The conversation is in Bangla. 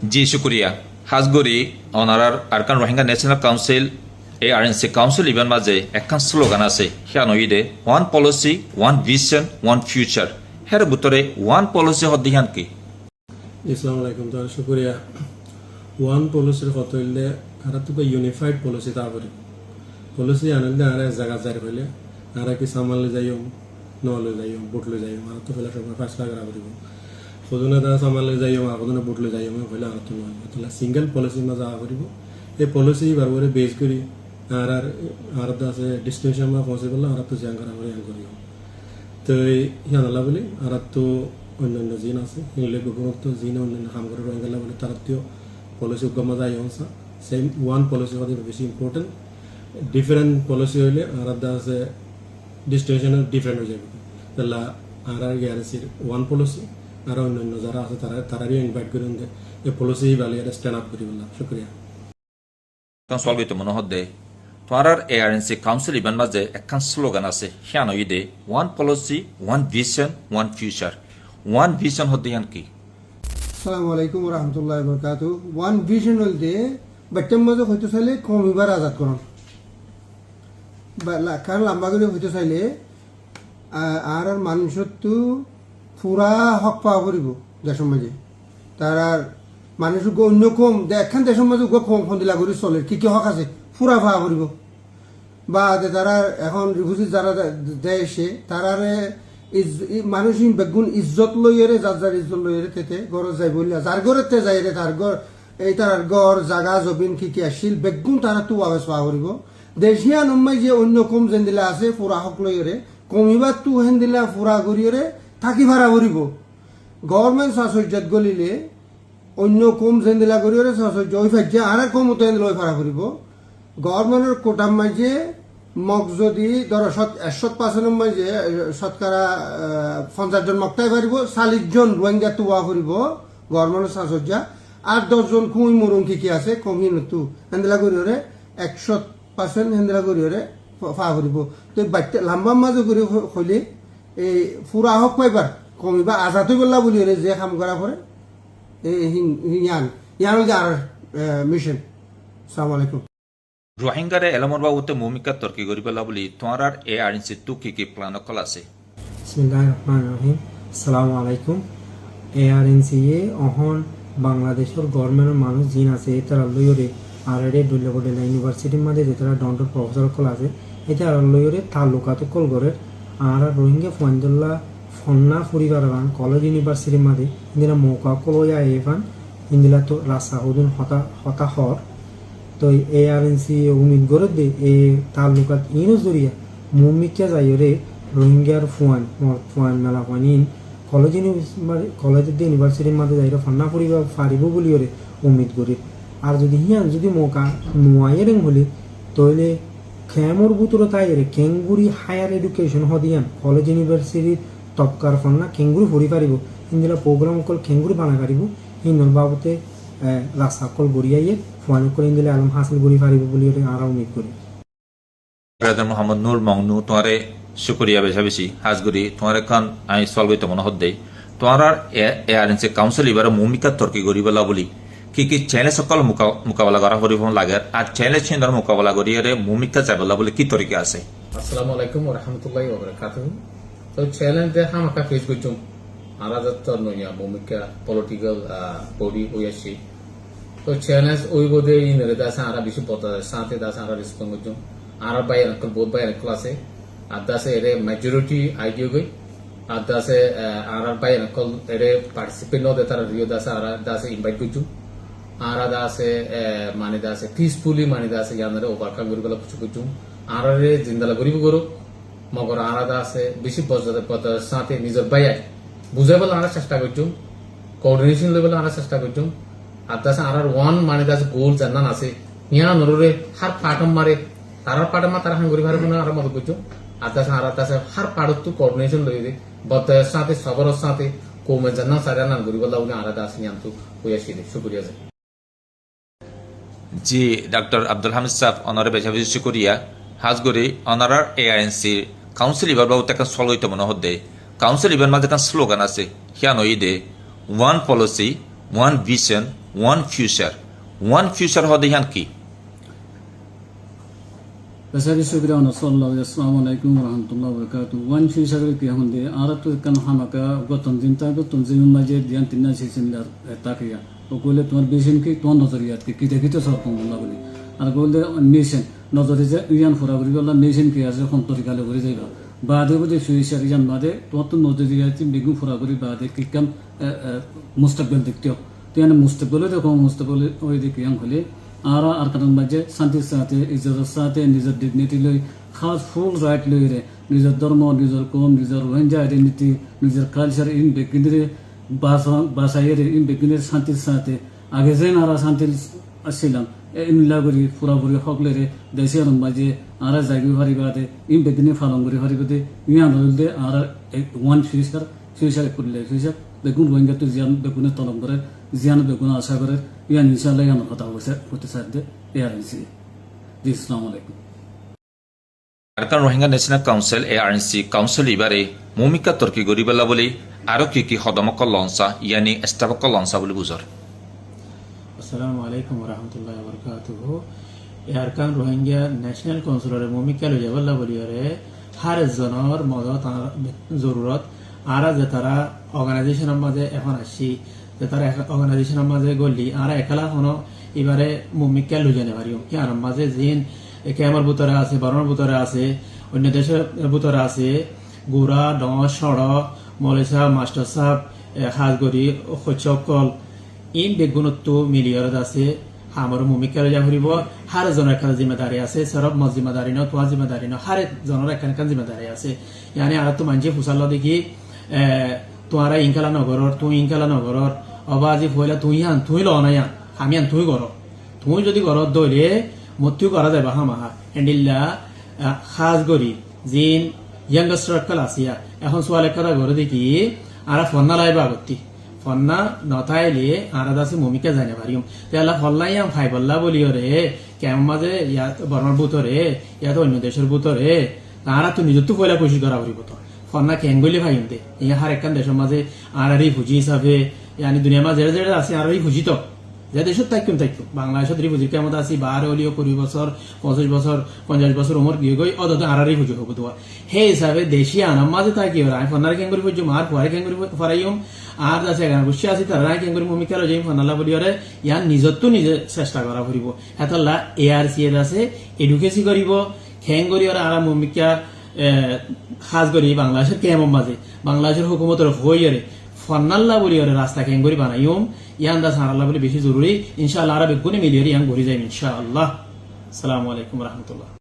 জি শুক্রিয়া হাজগরি অনারার Arakan Rohingya national council ARNC council ইভেন মাঝে একখান স্লোগান আছে হিয়া নইদে one policy one vision one future হের ভিতরে ওয়ান পলিসি হদ্দিহান কি আসসালামু আলাইকুম তো শুক্রিয়া ওয়ান পলিসির কত হইলে আর তো ইউনিফাইড পলিসি তারপরে পলিসি আনলে আর এক জায়গা যাই হইলে আর কি সামালে যাইও নলে যাইও বুটলে যাইও আর তো ফেলা সবাই ফাঁসলা করা করিব সদনে তারা সামালে যাইও আর কদনে বুটলে যাইও হইলে আর তো নয় তাহলে সিঙ্গেল পলিসি না যাওয়া করিব এই পলিসি বারবারে বেস করি আর আছে ডিস্টিংশন বা পসিবল আর তো জ্যাং করা করে করিব তো ইয়ানালা বলি আর তো অন্যান্য জিন আছে এগুলো বেগুনত্ব জিন অন্যান্য কাম করে রয়ে গেলে বলে তার পলিসি গমা যায় অংশা সেম ওয়ান পলিসি হতে বেশি ইম্পর্টেন্ট ডিফারেন্ট পলিসি হইলে আর আছে ডিস্টিংশন ডিফারেন্ট হয়ে যাবে তাহলে আর গ্যারেন্সির ওয়ান পলিসি আর অন্যান্য যারা আছে তারারই ইনভাইট করে এই পলিসি ভালো স্ট্যান্ড আপ করি বললাম শুক্রিয়া সলবিত মনে হদ্দে তোমার ARNC কাউন্সিল ইভেন মাঝে একখান স্লোগান আছে হিয়া নইদে one policy one vision one future one vision হদ্দিহান কি আসসালামু আলাইকুম রহমতুল্লাহ বরকাত ওয়ান ভিশন হলতে বাচ্চার মাঝে হইতে চাইলে কমিবার আজাদ করুন কারণ লাম্বাগুলি হইতে চাইলে আর মানুষের তো পুরা হক পাওয়া করিব দেশের মাঝে তার আর মানুষ অন্য কম একখান দেশের মাঝে কম ফন্দিলা করি চলে কি কি হক আছে পুরা পাওয়া করিব বা তারা এখন রিফিউজি যারা দেশে তারারে মানুষ বেগুন ইজ্জত লইরে যার ইজ্জত লইরে তেতে ঘর যাই বললে যার ঘরেতে যাই রে তার ঘর এই তার ঘর জাগা জবিন কি কি আসিল বেগুন তারা তো আবেশ পাওয়া করিব দেশিয়া নম্মাই যে অন্য কম যেন দিলা আছে পুরা হক লইরে কমিবার তু হেন দিলা পুরা করিয়ে থাকি ভাড়া করিব গভর্নমেন্ট সাহসর্যাত গলিলে অন্য কম যেন দিলা করিয়ে সাহসর্য ওই ফাইজে আর কম মতো হেন লই ভাড়া করিব গভর্নমেন্টের কোটার মাঝে মগ যদি ধরো 100% মাঝে শতকরা 50 জন মগটাই পারিব 40 জন রোহিঙ্গা তুয়া করিব গভর্নমেন্টের সাহসর্যা আর 10 জন কুই মরুং কি আছে কমি নতু হেন্দেলা করিয়ে 100% হেন্দেলা করিয়ে ফা করিব তো বাচ্চা লাম্বা মাঝে করে হইলে এই পুরা হক পাইবার কমিবা আজাদ বললা বলি যে কাম করা পরে এই ইয়ান আর মিশন আসসালামু আলাইকুম রোহিঙ্গারে এলমর বাবুতে ভূমিকা তর্কি করি পেলা বলি তোমার ARNC তু কি প্ল্যান কল আছে বিসমিল্লাহির রহমানির রহিম আসসালামু আলাইকুম ARNC অহন বাংলাদেশের গভর্নমেন্টের মানুষ জিন আছে তারা লইরে আর ডুল্লেবডেলা ইউনিভার্সিটির মধ্যে যে তারা ডন্টর প্রফেসর কল আছে এটা আর লইরে তালুকাত কল করে আর রোহিঙ্গা ফন্দুল্লাহ ফন্না পরিবার কলেজ ইউনিভার্সিটির মধ্যে ইন্দিরা মৌকা কলয়া এফান ইন্দিলা তো রাস্তা হুদুন হতা হর তো ARNC উমিদ করে দে এই তালুকাত ইনো জরিয়া মুমিকা যাইরে রোহিঙ্গার ফুয়ান মেলা ফানিন কলেজ ইউনিভার্সিটির মধ্যে যাইরে ফান্না পরিবার পারিব বলিওরে উমিদ করি আর যদি হিয়ান যদি মৌকা নুয়াইরেং হলে তাহলে খেমর বুতর তাইরে কেঙ্গুরি হায়ার এডুকেশন হদিয়ান কলেজ ইউনিভার্সিটির তপকার ফান্না কেঙ্গুরি পড়ি পারিব ইন্দিলা প্রোগ্রাম কল কেঙ্গুরি বানা পারিব হিন্দর বাবুতে রাস্তা কল গড়িয়াইয়ে ফুয়ান করে ইন্দিলা আলম হাসিল গড়ি পারিব বলি আর উমিদ করি ব্রাদার মোহাম্মদ নূর মংনু তোমারে শুক্রিয়া বেশা বেশি হাজগুড়ি তোমার এখন আমি সলবিত মনে হদ্দে তোমার ARNC কাউন্সিল এবার ভূমিকা তর্কি করি পেলা বলি কি চ্যালেঞ্জ সকল মোকাবেলা করা করিব লাগে আর চ্যালেঞ্জ হিন্দর মোকাবেলা করিয়ে ভূমিকা যাবেলা বলে কি তরিকা আছে আসসালামু আলাইকুম রহমতুল্লাহি ওয়া বারাকাতুহু তো চ্যালেঞ্জ দেখা আমাকে ফেস করছুম আরাদত নইয়া ভূমিকা পলিটিক্যাল বডি হইয়াছি তো চ্যালেঞ্জ ওই বোধে ইনরে দাসা আরা বেশি পতা সাথে দাসা আরা রেসপন্ড করছুম আর বাইর আঙ্কল বহুত বাইর ক্লাসে আর দাসে এরে মেজরিটি আইডিও গই আর দাসে আর বাইর আঙ্কল এরে পার্টিসিপেট নদে তারা রিও দাসা আর দাসে ইনভাইট করছুম আর দাসে মানে দাসে পিসফুলি মানে দাসে ইয়ানরে ওভারকাম করি গলা কিছু করছুম আর জিন্দালা গরিব গরু মগর আলাদা আছে বেশি পদের সাথে নিজের বাইয়াই বুঝাইবার আমরা চেষ্টা করছুম কোঅর্ডিনেশন লেভেল আমরা চেষ্টা করছুম আর দাসে আর ওয়ান মানে দাসে গোল জানান আছে ইয়া নররে হার পাটম মারে তার মা তারা হাঙ্গরি ভারে না আর মদত করছুম আর দাসে হার পাড়ত তো কোঅর্ডিনেশন লই দে বদের সাথে সবর সাথে কোমে জানা সারা না গরিব লাউনে আলাদা আছে নিয়ম তো হইয়াছি শুকরিয়া জানাই জি ডক্টর আব্দুল হামিদ সাহেব অনারে বেশা বেশি শুক্রিয়া হাজগরি অনারার ARNC কাউন্সিল ইবার বাবু একটা সলইতে মনে হদ্দে কাউন্সিল ইবার মাঝে একটা স্লোগান আছে হিয়া নইদে one policy one vision one future হদে হান কি Basari shukriya wa sallallahu assalamu alaikum wa rahmatullahi wa barakatuh. Wan fi shagri ki hunde aratu kan hamaka goton dinta goton zin maje dian tinna sisin dar takiya. O gole tomar vision ki ton nazariyat ki dekite sarpon Allah boli. Ar gole mission nazari je yan fura gori Allah mission ki ase kon torikale gori jaiba. Baade bode future yan baade tot nazariyat bigun fura gori baade ki kam mustaqbal diktyo. তো এখানে মুস্তাকবিলে দেখো মুস্তাকবিলে ওই দিকে ইয়াং হলে আর আর কারণ মাঝে শান্তির সাথে ইজ্জতের সাথে নিজের ডিগনিটি লই খাস ফুল রাইট লই রে নিজের ধর্ম নিজের কম নিজের রোহিঙ্গা আইডেন্টিটি নিজের কালচার ইন বেকিনের বাসাইয়ের ইন বেকিনের শান্তির সাথে আগে যেন আর শান্তি আসছিলাম ইনলা করি পুরাপুরি সকলে দেশের মাঝে আর জাগি ফারি বাদে ইন বেকিনে ফালন করি ফারি বাদে ইয়ান হইলে আর ওয়ান ফিউচার করলে ফিউচার বেগুন রোহিঙ্গা তো জিয়ান বেগুনের তলব করে জিয়ান বেগুন আশা করে ইয়ান ইনশাআল্লাহ ইয়ান কথা হতে সাথে এআরএনসি জি আসসালামু আলাইকুম Arakan Rohingya national council ARNC council ইবারে ভূমিকা তর্কি গরিবেলা বলে আরো কি হদমক লঞ্চা ইয়ানি স্টাফক লঞ্চা বলে বুঝর আসসালামু আলাইকুম ওয়া রাহমাতুল্লাহি ওয়া বারাকাতুহু আরকান রোহিঙ্গা ন্যাশনাল কাউন্সিলরে ভূমিকা লই যাবলা বলিয়ারে হার জনর মদত জরুরত আর যে তারা অর্গানাইজেশনের মাঝে এখন আসছি যে তারা অর্গানাইজেশনের মাঝে গলি আর একলা হনো এবারে ভূমিকা লই জানে পারিও কি আর মাঝে জিন ক্যামের ভিতরে আছে বারোর ভিতরে আছে অন্য দেশের ভিতরে আছে গুড়া ডং সড় মৌলী সাহেব মাস্টার সাহেব হাজগরি সকল ইন বেগুণত্ব মিলিয়রত আছে আমার ভূমিকা লইয়া ফুরিব হার জনের একটা জিম্মেদারি আছে সরব মত জিম্মেদারি ন তোয়া জিম্মেদারি ন হারে জনের একটা জিম্মেদারি আছে ইয়ানি আর তো মানুষে ফুসাল দেখি তোয়ারা ইনকালা নগরর তুই ইনকালা নগরর অবা আজি ফইলা তুই ল নাই আমি তুই কর তুই যদি ঘরত দইলে মৃত্যু করা যায় বাহা মাহা এন্ডিল্লা খাস গরি জিন ইয়াংস্টার কাল আসিয়া এখন সোয়াল একটা ঘরে দেখি আর ফন্না লাইবা আগতি ফন্না নথাইলে আর আছে ভূমিকা জানে পারিম তেলা ফল্লাইয়াম ফাই বল্লা বলিও রে কেমন মাঝে ইয়াত বর্মার বুতরে ইয়াত অন্য দেশের বুতরে তারা তো নিজের তো পয়লা কোশিশ করা করিব তো ফন্না কেঙ্গলি ভাইম দে ইয়া হার একখান দেশের মাঝে আর রিফুজি হিসাবে ইয়ানি দুনিয়া মাঝে যেটা আছে আর রিফুজি তো যে দেশত তাইকুম বাংলাদেশত রিফুজির কেমন আছি 12 হলিও 20 বছর 25 বছর 50 বছর উমর গিয়ে গই অদত আর রিফুজি হবো তো হে হিসাবে দেশি আনাম মাঝে তাই কি হয় ফন্নার কেঙ্গরি ফুজি মার ফুয়ারে কেঙ্গরি ফরাইম আর আছে গান বসে আছি তারা কেঙ্গরি ভূমিকা লই যাই ফন্নালা বলিওরে ইয়ান নিজত নিজে চেষ্টা করা ফুরিব হেতলা ARC এর আছে এডুকেসি করিব খেঙ্গরি আর আরাম ভূমিকা খাস করি বাংলাদেশের কেমন মাঝে বাংলাদেশের হুকুমতের হইয়ারে ফন্নাল্লা বলিওরে রাস্তা কেঙ্গরি বানাইম ইয়ান দা সারাল্লাহ বলে বেশি জরুরি ইনশাআল্লাহ আর বেগুনে মিলিয়ে ইয়ান ঘুরে যাই ইনশাআল্লাহ আসসালামু আলাইকুম ওয়া রাহমাতুল্লাহ